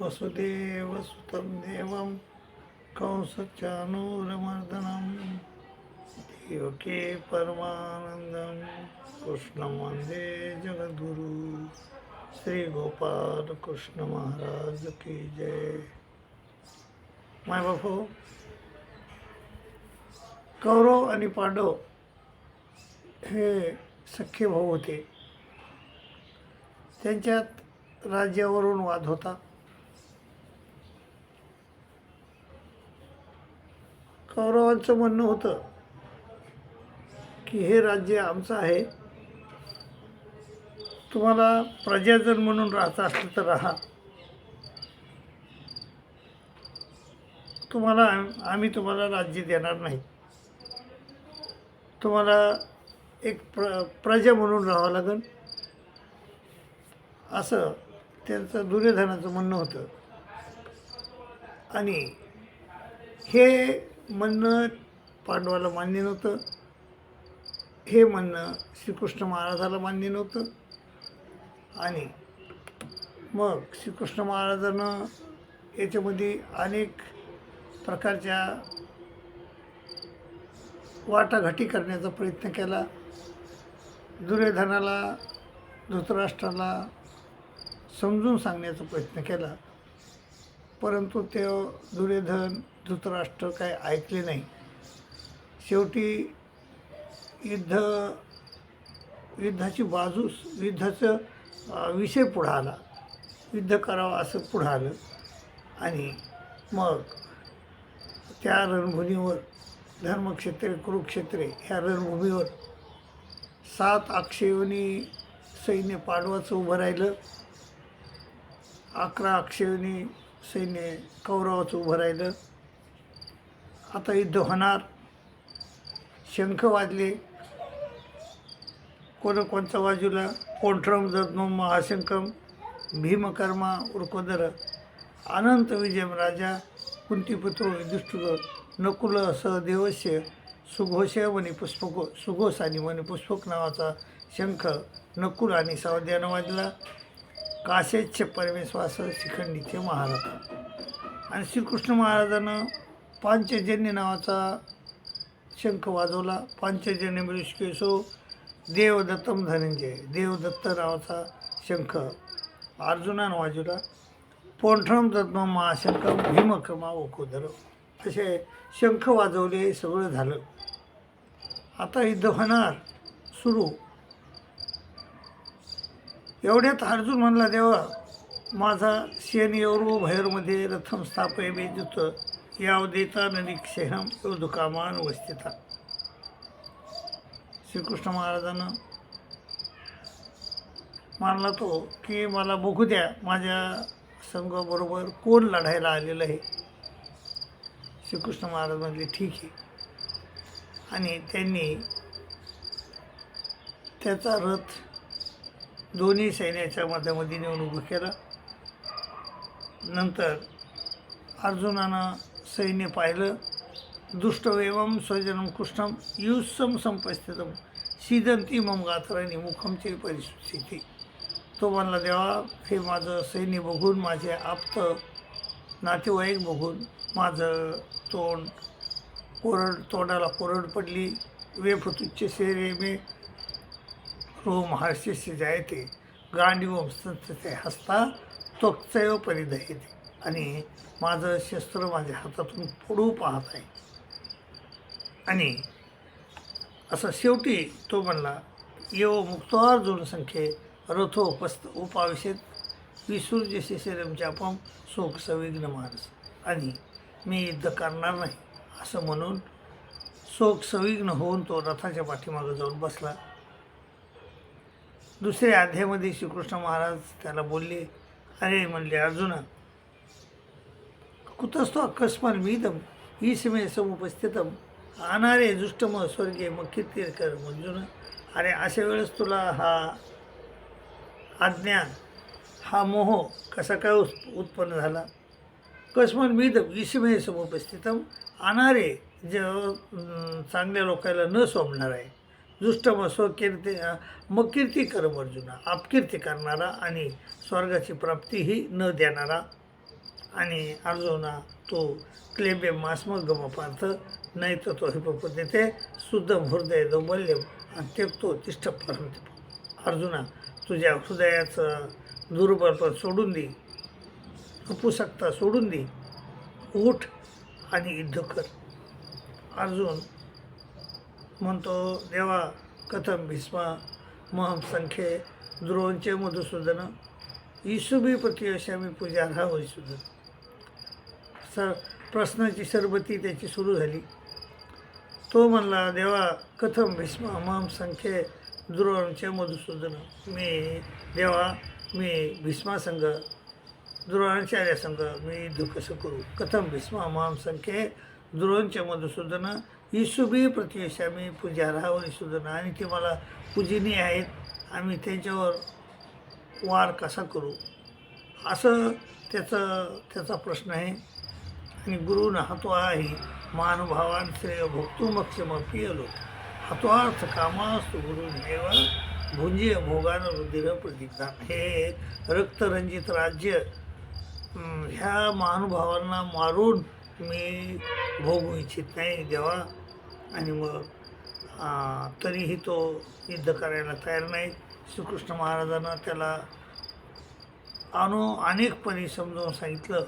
वसुदेवसुतं देवं कंसचाणूरमर्दनं देवकी परमानंदं कृष्णं वंदे जगद्गुरु श्री गोपाल कृष्ण महाराज की जय. माय बापू, कौरव आणि पांडव हे सख्खे भाऊ होते. त्यांच्यात राज्यावरून वाद होता. कौरवांचं म्हणणं होतं की हे राज्य आमचं आहे, तुम्हाला प्रजाजन म्हणून राहायचं असलं तर राहा, आम्ही तुम्हाला राज्य देणार नाही, तुम्हाला एक प्रजा म्हणून राहावं लागेल, असं त्यांचं दुर्योधनाचं म्हणणं होतं. आणि हे म्हणणं पांडवाला मान्य नव्हतं, हे म्हणणं श्रीकृष्ण महाराजाला मान्य नव्हतं. आणि मग श्रीकृष्ण महाराजानं याच्यामध्ये अनेक प्रकारच्या वाटाघाटी करण्याचा प्रयत्न केला. दुर्योधनाला, धृतराष्ट्राला समजून सांगण्याचा प्रयत्न केला, परंतु ते दुर्योधन, धृतराष्ट्र काय ऐकले नाही. शेवटी युद्धाची बाजू, युद्धाचं विषय पुढं आला, युद्ध करावं असं पुढं आलं. आणि मग त्या रणभूमीवर, धर्मक्षेत्रे, कुरुक्षेत्रे ह्या रणभूमीवर 7 अक्षयोनी सैन्य पांडवाचं उभं राहिलं, 11 अक्षयोनी सैन्य कौरवाचं उभं राहिलं. आता युद्ध होणार. शंख वाजले कोणत्या बाजूला. पोंट्रम जज्ञम महाशंकम भीमकर्मा उर्कोदर अनंत विजयम राजा कुंतीपुत्र युधिष्ठिर नकुल सहदेवस्य सुघोष मणिपुष्पक, सुघोष आणि मणिपुष्पक नावाचा शंख नकुल आणि सहदेवानं वाजला. काशेच्छ परमेश्वास शिखंडीचे महाराज. आणि श्रीकृष्ण महाराजानं पांचजन्य नावाचा शंख वाजवला. पांचजन्य मृषकेशो देवदत्तम धनंजय, देवदत्त नावाचा शंख अर्जुनानं वाजवला. पोंठ्रम दत्म महाशंखम भीमकर्मा ओकोदर असे शंख वाजवले. सगळं झालं. आता युद्ध होणार सुरू. एवढ्यात अर्जुन म्हणला, देवा माझा सेनयोर्व भैरमध्ये रथम स्थापय बेजुत यावदेता ननिक्षेहम योधुकामान वस्थिता. श्रीकृष्ण महाराजानं मानला तो की मला बघू द्या माझ्या संघाबरोबर कोण लढायला आलेलं आहे. श्रीकृष्ण महाराज म्हणले ठीक आहे. आणि त्यांनी त्याचा रथ दोन्ही सैन्याच्या मध्यामध्ये नेऊन उभं केला. नंतर अर्जुनानं सैन्य पाहिलं. दुष्टवेवम स्वजनम कृष्णम युस्सम संपस्थितम सीदंती मम गात्रानी मुखमचे परिस्थिती. तो म्हणला, देवा हे माझं सैन्य बघून, माझे आप्त नातेवाईक बघून माझं तोंडाला कोरड पडली. वेफतुच्च शेरे मे रोम हर्षस्य जायते गांडीवम संतते हस्ता त्वक्चैव परिदयते. आणि माझं शस्त्र माझ्या हातातून पडू पाहत आहे. आणि असं शेवटी तो म्हणला, येव मुक्तार्जुन संख्ये रथो उपाविषेत विसृज्य शिशिरम चापम शोक सविघ्न मानस. आणि मी युद्ध करणार नाही असं म्हणून शोक सविघ्न होऊन तो रथाच्या पाठीमागं जाऊन बसला. दुसऱ्या अध्यायामध्ये श्रीकृष्ण महाराज त्याला बोलले, अरे म्हणले अर्जुना, कुतस्थो अकस्मात मीदम ईसमे समुपस्थितम अनारे दुष्टम स्वर्गे मग कीर्तीकर अर्जुन. अरे अशा वेळेस तुला हा अज्ञान, हा मोह कसा काय उत्पन्न झाला. कस्मान मीदम ईसमे समुपस्थितम अनारे जे चांगल्या लोकांना न सोडणार आहे. दुष्टम स्वकीर्ती मग कीर्ती कर्म अर्जुना, अपकीर्ती करणारा आणि स्वर्गाची प्राप्तीही न देणारा आणि अर्जुना तो क्लेबे मास्मगम पार्थ नाही तर तो हिपपद्धते शुद्धम हृदय दौबल्यम आणि त्यक्तो तिष्ठ परंत. अर्जुना तुझ्या हृदयाचं दुर्बलपण सोडून दे, नपुसकता सोडून दे, उठ आणि युद्ध कर. अर्जुन म्हणतो, देवा कथम भीष्मा महम संख्ये द्रोणचे मधुसूदन ईशुबी प्रतियशामी पूजा हा वैसूदन. प्रश्नाची सरबती त्याची सुरू झाली. तो म्हणला, देवा कथम भीष्मा महम संख्ये द्रोणचे मधुसूदन. मी भीष्मासंग द्रोणाचार्यासंग मी युद्ध कसं करू. कथम भीष्मा महम संख्ये द्रोणचे मधुसूदन ईशुबी प्रतियशामी पूजा हा वैसूदन. आणि ते मला पूजनीय आहेत, आम्ही त्यांच्यावर वार कसा करू, असं त्याचा प्रश्न आहे. आणि गुरुन हत्वाही महानुभावान श्रेय भोक्तुमक्षम पियलो हत्वार्थ कामास्तु गुरुदेव भुंजे भोगान रुधिर प्रतिज्ञान. हे रक्तरंजित राज्य ह्या महानुभावांना मारून मी भोगू इच्छित नाही देवा. आणि मग तरीही तो युद्ध करायला तयार नाही. श्रीकृष्ण महाराजांना त्याला अनेकपणे समजावून सांगितलं,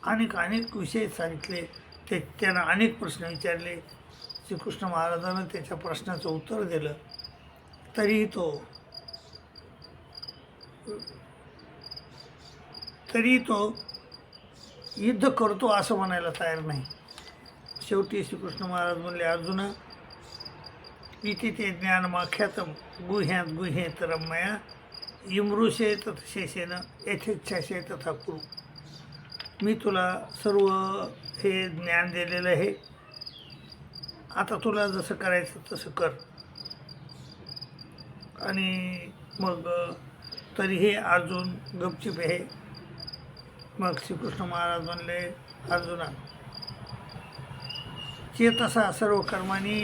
अनेक विषय सांगितले, त्यांना अनेक प्रश्न विचारले. श्रीकृष्ण महाराजांना त्याच्या प्रश्नाचं उत्तर दिलं, तरीही तो युद्ध करतो असं म्हणायला तयार नाही. शेवटी श्रीकृष्ण महाराज म्हणले, अर्जुना इथे ते ज्ञानमाख्यातम गुह्यात गुह्येतरमया इमृषे तथशेषेन यथेच्छाशे तथा कुरु. मी तुला सर्व हे ज्ञान दिलेलं आहे, आता तुला जसं करायचं तसं कर. आणि मग तरीही अर्जुन गपचिप आहे. मग श्रीकृष्ण महाराज म्हणले, अर्जुना चेतसा सर्व कर्माणी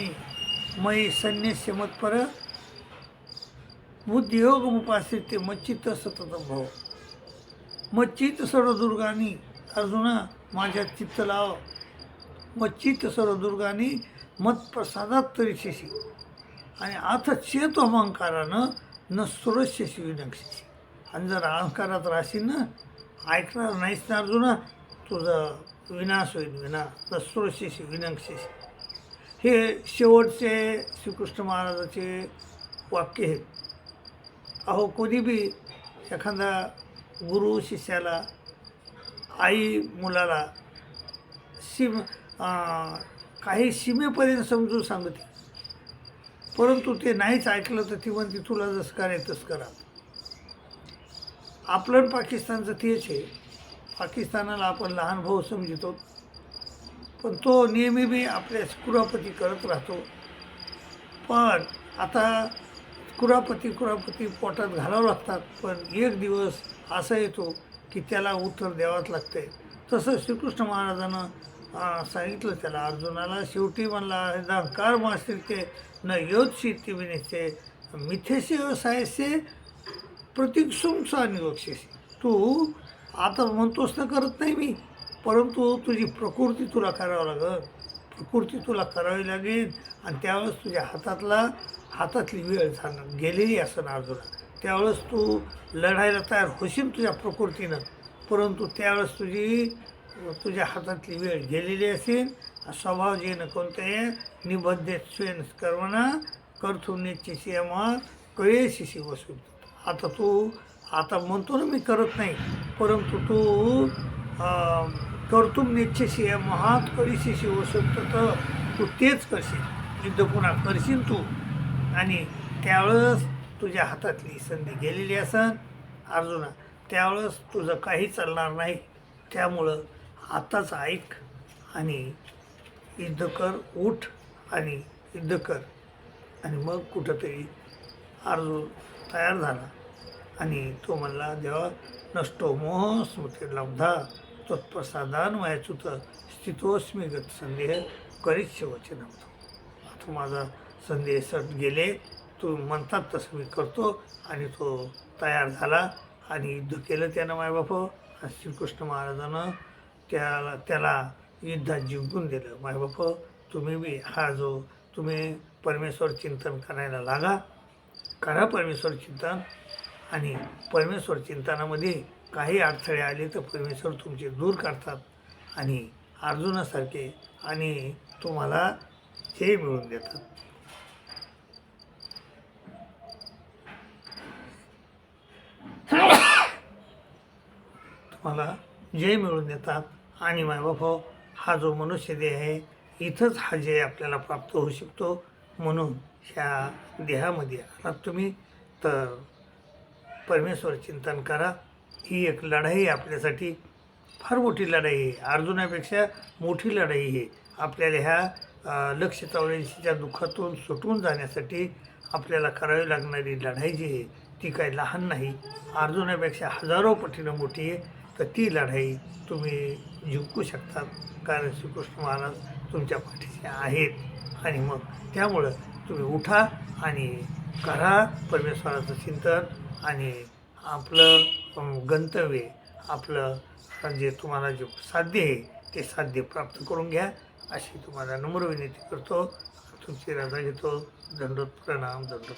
मयी संन्यस्य मत्पर बुद्धियोगमुपाश्रित्य मच्चित्त सतत भव. मच्चित्त सर्व दुर्गानी अर्जुना माझ्या चित्त लाव. मच्चित्त सर्व दुर्गानी मत्प्रसादात तरीशेशी आणि अथ चेतो अहंकारानं न सुरस्यशी विनक्षशी. आणि जर अहंकारात राहशील ना, ऐकणार नाहीस ना अर्जुना, तुझा विनाश होईल. न सुरस्यशी विनक्षशी. हे शेवटचे श्रीकृष्ण महाराजाचे वाक्य आहे. अहो, कोणी बी एखादा गुरु शिष्याला, आई मुलाला काही सीमेपर्यंत समजून सांगते, परंतु ते नाहीच ऐकलं तर ती म्हणते तुला जसं करायचं तसं करा. आपलं पाकिस्तानचं तेच आहे. पाकिस्तानाला आपण लहान भाऊ समजतो, पण तो नेहमी बी आपल्या कुरापती करत राहतो. पण आता कुरापती पोटात घालावं लागतात, पण एक दिवस असा येतो की त्याला उत्तर द्यावंच लागतंय. तसं श्रीकृष्ण महाराजानं सांगितलं त्याला, अर्जुनाला. शेवटी म्हणला, अहंकार मास्तिर्के न योत्सिती विनिश्चय मिथ्यसे व्यवसायसे प्रतिक्षुंसा निवक्षेसी. तू आता म्हणतोस तर करत नाही मी, परंतु तुझी प्रकृती तुला करावं लागेल. प्रकृती तुला करावी लागेल आणि त्यावेळेस तुझ्या हातातली वेळ गेलेली असेल अर्जुना. त्यावेळेस तू लढायला तयार होशील तुझ्या प्रकृतीनं, परंतु त्यावेळेस तुझ्या हातातली वेळ गेलेली असेल. स्वभाव जे न कोणते निबद्धे स्वेन कर्मणा करतो निश्चिशी अमार कळेशिशी वसून. आता म्हणतो ना मी करत नाही, परंतु तू कर्तुम निश्चिशी महात कळीशिशी वसून, तर तू तेच करशील. युद्ध पुन्हा करशील तू, आणि त्यावेळेस तुझ्या हातातली संधी गेलेली असेल अर्जुना. त्यावेळेस तुझं काही चालणार नाही. त्यामुळं आताच ऐक आणि युद्ध कर. उठ आणि युद्ध कर. आणि मग कुठंतरी अर्जुन तयार झाला आणि तो म्हणला, देवा नष्टो मोह स्मृती लब्धा तत्प्रसादान व्हायचुत स्थितोस्मी गत संदेह करीच्छ वचन. आता माझा संदेह सट गेले, तू म्हणतात तसं मी करतो. आणि तो तयार झाला आणि युद्ध केलं त्यानं मायबाप. श्रीकृष्ण महाराजानं त्याला युद्धात जिंकून दिलं. मायबाप, तुम्ही बी हा जो तुम्ही परमेश्वर चिंतन करायला लागा, करा परमेश्वर चिंतन. आणि परमेश्वर चिंतनामध्ये काही अडथळे आले तर परमेश्वर तुमचे दूर करतात आणि अर्जुनासारखे आणि तुम्हाला जय मिळवून देतात. तुम्हाला जय मिळवून देतात. आणि मायबाप, हा जो मनुष्य देह आहे इथंच हा जय आपल्याला प्राप्त होऊ शकतो. म्हणून ह्या देहामध्ये आलात तुम्ही तर परमेश्वर चिंतन करा. ही एक लढाई आपल्यासाठी फार मोठी लढाई आहे. अर्जुनापेक्षा मोठी लढाई आहे. आपल्याला ह्या 184च्या दुःखातून सुटून जाण्यासाठी आपल्याला करावी लागणारी लढाई जी आहे ती काही लहान नाही. अर्जुनापेक्षा हजारो पटीनं मोठी आहे. तर ती लढाई तुम्ही जिंकू शकतात, कारण श्रीकृष्ण महाराज तुमच्या पाठीशी आहेत. आणि मग त्यामुळं तुम्ही उठा आणि करा परमेश्वराचं चिंतन आणि आपलं गंतव्य, आपलं जे तुम्हाला जे साध्य आहे ते साध्य प्राप्त करून घ्या, अशी तुम्हाला नम्र विनंती करतो. तुमची रजा घेतो. दंडोत प्रणाम. दंडोत.